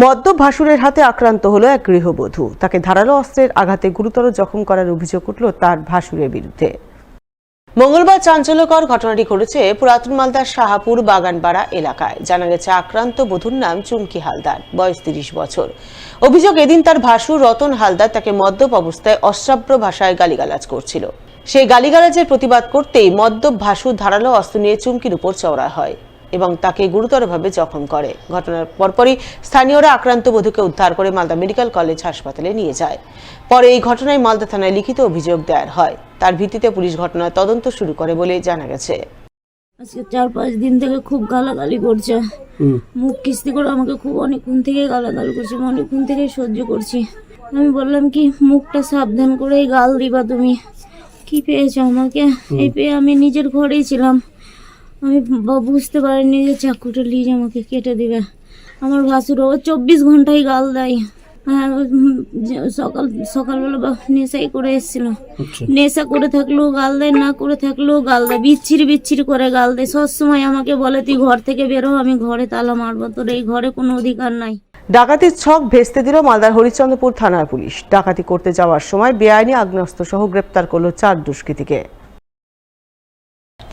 মদ্যপ ভাসুরের হাতে আক্রান্ত হলো এক গৃহবধূ। তাকে ধারালো অস্ত্রের আঘাতে গুরুতর জখম করার অভিযোগ উঠল তার ভাসুরের বিরুদ্ধে। মঙ্গলবার চাঞ্চল্যকর ঘটনাটি ঘটেছে পুরাতন মালদার শাহাপুর বাগানপাড়া এলাকায়। জানা গেছে আক্রান্ত বধূর নাম চুমকি হালদার, বয়স 30 বছর। অভিযোগ, এদিন তার ভাসুর রতন হালদার তাকে মদ্যপ অবস্থায় অশ্রাব্য ভাষায় গালিগালাজ করছিল। সেই গালিগালাজের প্রতিবাদ করতেই মদ্যপ ভাসুর ধারালো অস্ত্র নিয়ে চুমকির উপর চওড়া হয় এবং তাকে গুরুতরভাবে জখম করে। ঘটনার পরপরই স্থানীয়রা আক্রান্ত বধূকে উদ্ধার করে মালদা মেডিকেল কলেজ হাসপাতালে নিয়ে যায়। পরে এই ঘটনায় মালদা থানায় লিখিত অভিযোগ দায়ের হয়। তার ভিত্তিতে পুলিশ ঘটনার তদন্ত শুরু করে বলে জানা গেছে। আজকে 4-5 দিন থেকে খুব গালাগালি করছে, মুখ কিস্তি করে আমাকে খুব অনেকক্ষণ থেকে গালাগালি করছে, অনেকক্ষণ থেকে সহ্য করছি। আমি বললাম কি মুখটা সাবধান করে গাল দিবা, তুমি কি পেয়েছো আমাকে? এই পেয়ে আমি নিজের ঘরেই ছিলাম, আমি বুঝতে পারিনি যে চাকুটা লিজ আমাকে কেটে দিবে। আমার ভাসুর 24 ঘন্টায় গাল দেয়। সকালবেলা নেশাই করে এসেছিল, নেশা করে থাকলেও গাল দেয়, না করে থাকলেও গাল দেয়, বিচ্ছিরি করে গাল দেয়। সবসময় আমাকে বলে তুই ঘর থেকে বেরো, আমি ঘরে তালা মারবো, তোর এই ঘরে কোনো অধিকার নাই। ডাকাতির ছক ভেস্তে দিল মালদার হরিশ্চন্দ্রপুর থানার পুলিশ। ডাকাতি করতে যাওয়ার সময় বেআইনি আগ্নেয়াস্ত্র সহ গ্রেপ্তার করল 4 দুষ্কৃতীকে।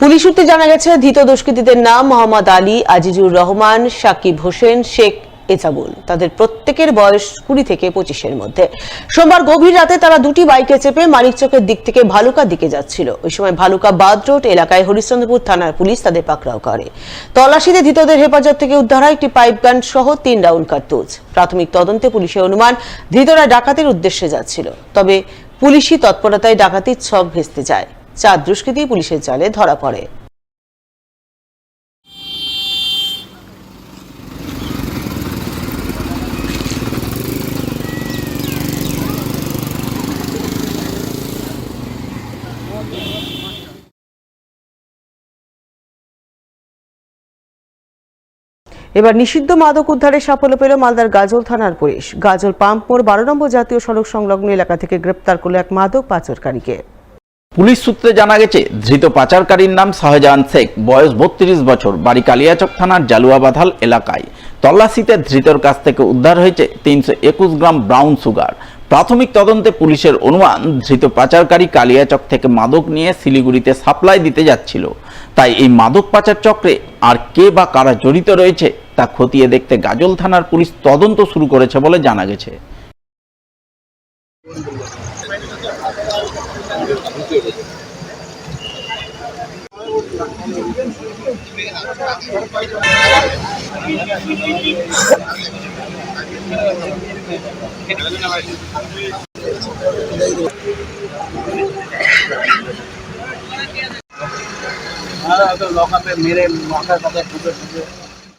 পুলিশ সূত্রে জানা গেছে, ধৃত দুষ্কৃতীদের নাম মোহাম্মদ আলী, আজিজুর রহমান, সাকিব হোসেন, শেখ এজাবুল। তাদের প্রত্যেকের বয়স 20 থেকে 25-এর মধ্যে। সোমবার গভীর রাতে তারা দুটি বাইকে চেপে মানিকচকের দিক থেকে ভালুকার দিকে যাচ্ছিল। ওই সময় ভালুকা বাদ রোড এলাকায় হরিশ্চন্দ্রপুর থানার পুলিশ তাদের পাকড়াও করে। তল্লাশিতে ধৃতদের হেফাজত থেকে উদ্ধার হয় একটি পাইপ গান সহ 3 রাউন্ড কার্তুজ। প্রাথমিক তদন্তে পুলিশের অনুমান ধৃতরা ডাকাতির উদ্দেশ্যে যাচ্ছিল। তবে পুলিশি তৎপরতায় ডাকাতির ছক ভেস্তে যায়। 4 দুষ্কৃতী পুলিশের জালে ধরা পড়ে। এবার নিষিদ্ধ মাদক উদ্ধারে সাফল্য পেল মালদার গাজল থানার পুলিশ। গাজল পাম্প মোড় 12 নম্বর জাতীয় সড়ক সংলগ্ন এলাকা থেকে গ্রেপ্তার করল এক মাদক পাচারকারীকে। পুলিশ সূত্রে জানা গেছে, ধৃত পাচারকারীর নাম শাহজাহান শেখ, বয়স 32 বছর, বাড়ি কালিয়াচক থানার জালুয়াবাধাল এলাকায়। তল্লাশিতে ধৃতর কাছ থেকে উদ্ধার হয়েছে 321 গ্রাম ব্রাউন সুগার। প্রাথমিক তদন্তে পুলিশের অনুমান, ধৃত পাচারকারী কালিয়াচক থেকে মাদক নিয়ে শিলিগুড়িতে সাপ্লাই দিতে যাচ্ছিল। তাই এই মাদক পাচার চক্রে আর কে বা কারা জড়িত রয়েছে তা খতিয়ে দেখতে গাজল থানার পুলিশ তদন্ত শুরু করেছে বলে জানা গেছে। लॉकअप में मेरे माथा का